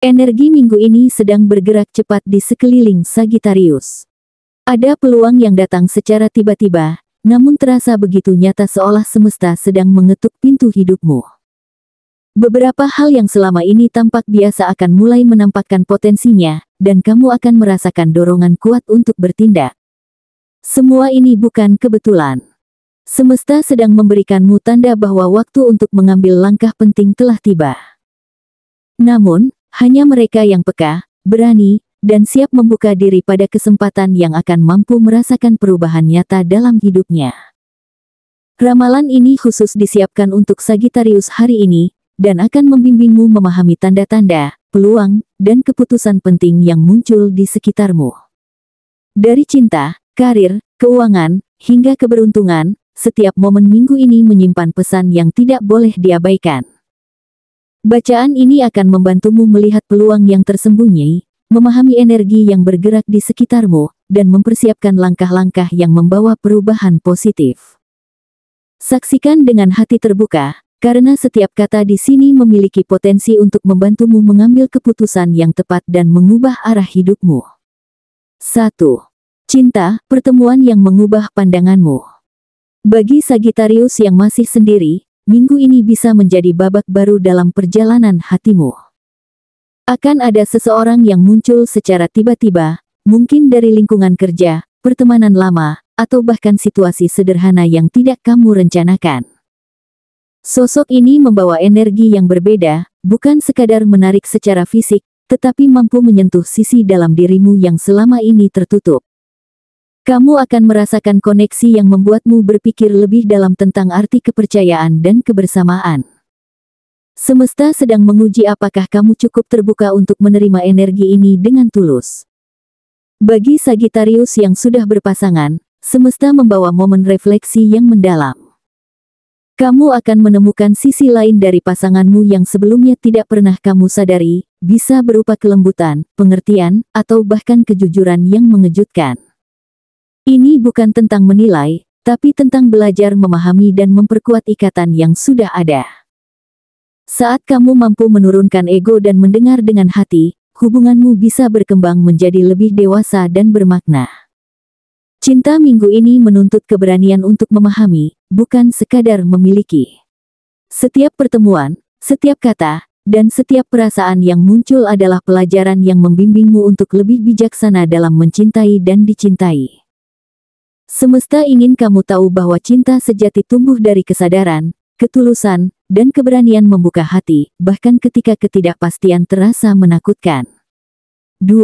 Energi minggu ini sedang bergerak cepat di sekeliling Sagittarius. Ada peluang yang datang secara tiba-tiba, namun terasa begitu nyata seolah semesta sedang mengetuk pintu hidupmu. Beberapa hal yang selama ini tampak biasa akan mulai menampakkan potensinya, dan kamu akan merasakan dorongan kuat untuk bertindak. Semua ini bukan kebetulan. Semesta sedang memberikanmu tanda bahwa waktu untuk mengambil langkah penting telah tiba. Namun, hanya mereka yang peka, berani, dan siap membuka diri pada kesempatan yang akan mampu merasakan perubahan nyata dalam hidupnya. Ramalan ini khusus disiapkan untuk Sagittarius hari ini, dan akan membimbingmu memahami tanda-tanda, peluang, dan keputusan penting yang muncul di sekitarmu. Dari cinta, karir, keuangan, hingga keberuntungan, setiap momen minggu ini menyimpan pesan yang tidak boleh diabaikan. Bacaan ini akan membantumu melihat peluang yang tersembunyi, memahami energi yang bergerak di sekitarmu, dan mempersiapkan langkah-langkah yang membawa perubahan positif. Saksikan dengan hati terbuka, karena setiap kata di sini memiliki potensi untuk membantumu mengambil keputusan yang tepat dan mengubah arah hidupmu. 1. Cinta, pertemuan yang mengubah pandanganmu. Bagi Sagittarius yang masih sendiri, minggu ini bisa menjadi babak baru dalam perjalanan hatimu. Akan ada seseorang yang muncul secara tiba-tiba, mungkin dari lingkungan kerja, pertemanan lama, atau bahkan situasi sederhana yang tidak kamu rencanakan. Sosok ini membawa energi yang berbeda, bukan sekadar menarik secara fisik, tetapi mampu menyentuh sisi dalam dirimu yang selama ini tertutup. Kamu akan merasakan koneksi yang membuatmu berpikir lebih dalam tentang arti kepercayaan dan kebersamaan. Semesta sedang menguji apakah kamu cukup terbuka untuk menerima energi ini dengan tulus. Bagi Sagittarius yang sudah berpasangan, semesta membawa momen refleksi yang mendalam. Kamu akan menemukan sisi lain dari pasanganmu yang sebelumnya tidak pernah kamu sadari, bisa berupa kelembutan, pengertian, atau bahkan kejujuran yang mengejutkan. Ini bukan tentang menilai, tapi tentang belajar memahami dan memperkuat ikatan yang sudah ada. Saat kamu mampu menurunkan ego dan mendengar dengan hati, hubunganmu bisa berkembang menjadi lebih dewasa dan bermakna. Cinta minggu ini menuntut keberanian untuk memahami, bukan sekadar memiliki. Setiap pertemuan, setiap kata, dan setiap perasaan yang muncul adalah pelajaran yang membimbingmu untuk lebih bijaksana dalam mencintai dan dicintai. Semesta ingin kamu tahu bahwa cinta sejati tumbuh dari kesadaran, ketulusan, dan keberanian membuka hati, bahkan ketika ketidakpastian terasa menakutkan. 2.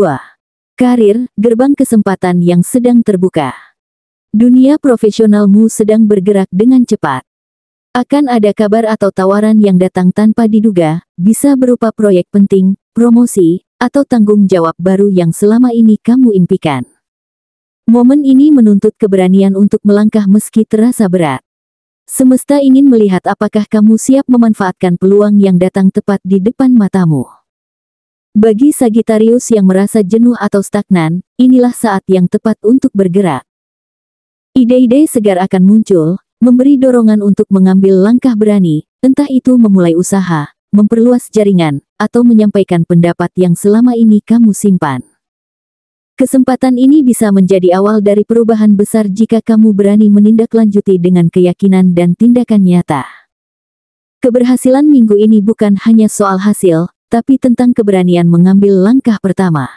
Karir, gerbang kesempatan yang sedang terbuka. Dunia profesionalmu sedang bergerak dengan cepat. Akan ada kabar atau tawaran yang datang tanpa diduga, bisa berupa proyek penting, promosi, atau tanggung jawab baru yang selama ini kamu impikan. Momen ini menuntut keberanian untuk melangkah meski terasa berat. Semesta ingin melihat apakah kamu siap memanfaatkan peluang yang datang tepat di depan matamu. Bagi Sagittarius yang merasa jenuh atau stagnan, inilah saat yang tepat untuk bergerak. Ide-ide segar akan muncul, memberi dorongan untuk mengambil langkah berani, entah itu memulai usaha, memperluas jaringan, atau menyampaikan pendapat yang selama ini kamu simpan. Kesempatan ini bisa menjadi awal dari perubahan besar jika kamu berani menindaklanjuti dengan keyakinan dan tindakan nyata. Keberhasilan minggu ini bukan hanya soal hasil, tapi tentang keberanian mengambil langkah pertama.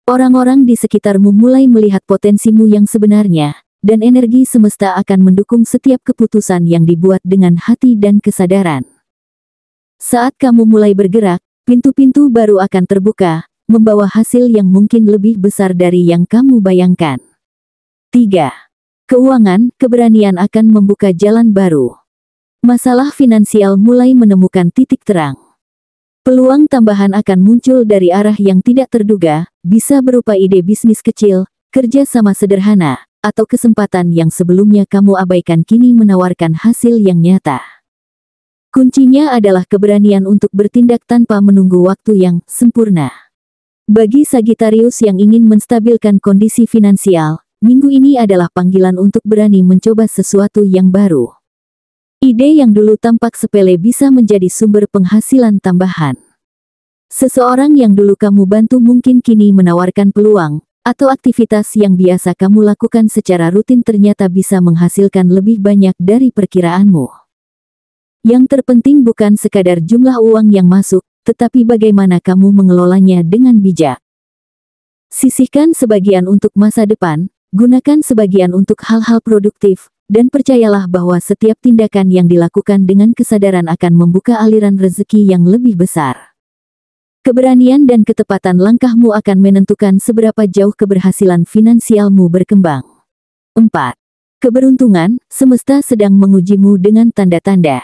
Orang-orang di sekitarmu mulai melihat potensimu yang sebenarnya, dan energi semesta akan mendukung setiap keputusan yang dibuat dengan hati dan kesadaran. Saat kamu mulai bergerak, pintu-pintu baru akan terbuka, membawa hasil yang mungkin lebih besar dari yang kamu bayangkan. 3. Keuangan, keberanian akan membuka jalan baru. Masalah finansial mulai menemukan titik terang. Peluang tambahan akan muncul dari arah yang tidak terduga, bisa berupa ide bisnis kecil, kerja sama sederhana, atau kesempatan yang sebelumnya kamu abaikan kini menawarkan hasil yang nyata. Kuncinya adalah keberanian untuk bertindak tanpa menunggu waktu yang sempurna. Bagi Sagittarius yang ingin menstabilkan kondisi finansial, minggu ini adalah panggilan untuk berani mencoba sesuatu yang baru. Ide yang dulu tampak sepele bisa menjadi sumber penghasilan tambahan. Seseorang yang dulu kamu bantu mungkin kini menawarkan peluang, atau aktivitas yang biasa kamu lakukan secara rutin ternyata bisa menghasilkan lebih banyak dari perkiraanmu. Yang terpenting bukan sekadar jumlah uang yang masuk, tetapi bagaimana kamu mengelolanya dengan bijak. Sisihkan sebagian untuk masa depan, gunakan sebagian untuk hal-hal produktif, dan percayalah bahwa setiap tindakan yang dilakukan dengan kesadaran akan membuka aliran rezeki yang lebih besar. Keberanian dan ketepatan langkahmu akan menentukan seberapa jauh keberhasilan finansialmu berkembang. 4. Keberuntungan, semesta sedang mengujimu dengan tanda-tanda.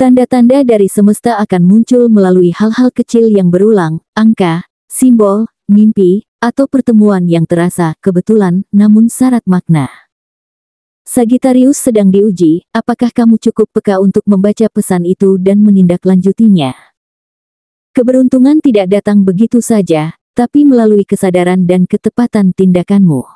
Tanda-tanda dari semesta akan muncul melalui hal-hal kecil yang berulang, angka, simbol, mimpi, atau pertemuan yang terasa kebetulan namun syarat makna. Sagittarius sedang diuji, apakah kamu cukup peka untuk membaca pesan itu dan menindaklanjutinya? Keberuntungan tidak datang begitu saja, tapi melalui kesadaran dan ketepatan tindakanmu.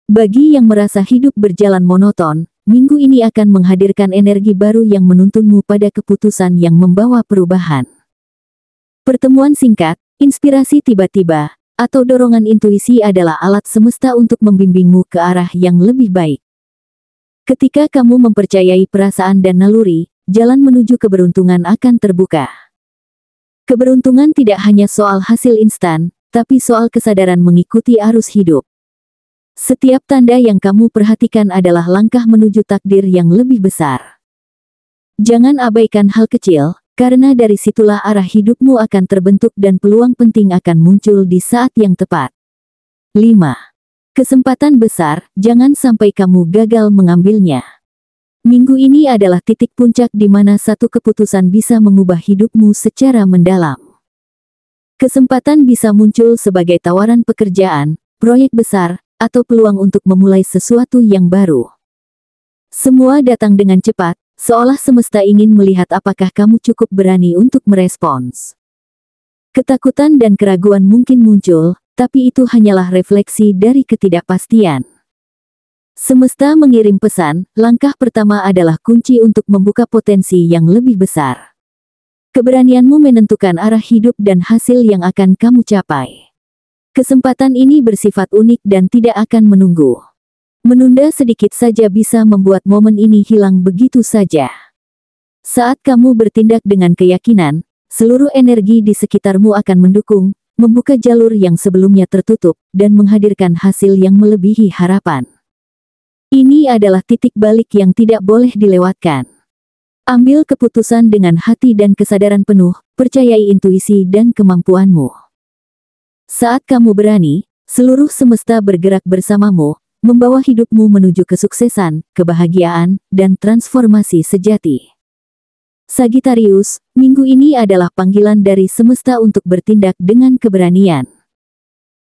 Bagi yang merasa hidup berjalan monoton, minggu ini akan menghadirkan energi baru yang menuntunmu pada keputusan yang membawa perubahan. Pertemuan singkat, inspirasi tiba-tiba, atau dorongan intuisi adalah alat semesta untuk membimbingmu ke arah yang lebih baik. Ketika kamu mempercayai perasaan dan naluri, jalan menuju keberuntungan akan terbuka. Keberuntungan tidak hanya soal hasil instan, tapi soal kesadaran mengikuti arus hidup. Setiap tanda yang kamu perhatikan adalah langkah menuju takdir yang lebih besar. Jangan abaikan hal kecil, karena dari situlah arah hidupmu akan terbentuk dan peluang penting akan muncul di saat yang tepat. 5. Kesempatan besar, jangan sampai kamu gagal mengambilnya. Minggu ini adalah titik puncak di mana satu keputusan bisa mengubah hidupmu secara mendalam. Kesempatan bisa muncul sebagai tawaran pekerjaan, proyek besar, atau peluang untuk memulai sesuatu yang baru. Semua datang dengan cepat, seolah semesta ingin melihat apakah kamu cukup berani untuk merespons. Ketakutan dan keraguan mungkin muncul, tapi itu hanyalah refleksi dari ketidakpastian. Semesta mengirim pesan, langkah pertama adalah kunci untuk membuka potensi yang lebih besar. Keberanianmu menentukan arah hidup dan hasil yang akan kamu capai. Kesempatan ini bersifat unik dan tidak akan menunggu. Menunda sedikit saja bisa membuat momen ini hilang begitu saja. Saat kamu bertindak dengan keyakinan, seluruh energi di sekitarmu akan mendukung, membuka jalur yang sebelumnya tertutup, dan menghadirkan hasil yang melebihi harapan. Ini adalah titik balik yang tidak boleh dilewatkan. Ambil keputusan dengan hati dan kesadaran penuh, percayai intuisi dan kemampuanmu. Saat kamu berani, seluruh semesta bergerak bersamamu, membawa hidupmu menuju kesuksesan, kebahagiaan, dan transformasi sejati. Sagittarius, minggu ini adalah panggilan dari semesta untuk bertindak dengan keberanian.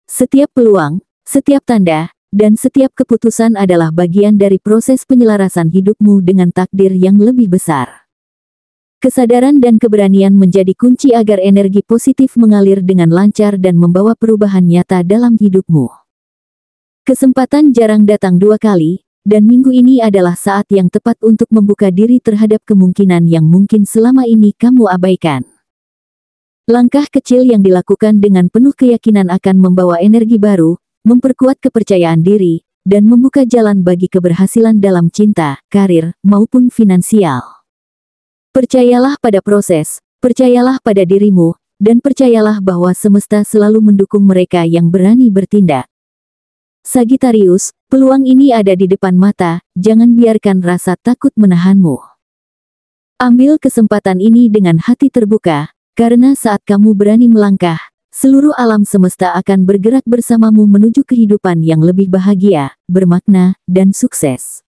Setiap peluang, setiap tanda, dan setiap keputusan adalah bagian dari proses penyelarasan hidupmu dengan takdir yang lebih besar. Kesadaran dan keberanian menjadi kunci agar energi positif mengalir dengan lancar dan membawa perubahan nyata dalam hidupmu. Kesempatan jarang datang dua kali, dan minggu ini adalah saat yang tepat untuk membuka diri terhadap kemungkinan yang mungkin selama ini kamu abaikan. Langkah kecil yang dilakukan dengan penuh keyakinan akan membawa energi baru, memperkuat kepercayaan diri, dan membuka jalan bagi keberhasilan dalam cinta, karir, maupun finansial. Percayalah pada proses, percayalah pada dirimu, dan percayalah bahwa semesta selalu mendukung mereka yang berani bertindak. Sagittarius, peluang ini ada di depan mata, jangan biarkan rasa takut menahanmu. Ambil kesempatan ini dengan hati terbuka, karena saat kamu berani melangkah, seluruh alam semesta akan bergerak bersamamu menuju kehidupan yang lebih bahagia, bermakna, dan sukses.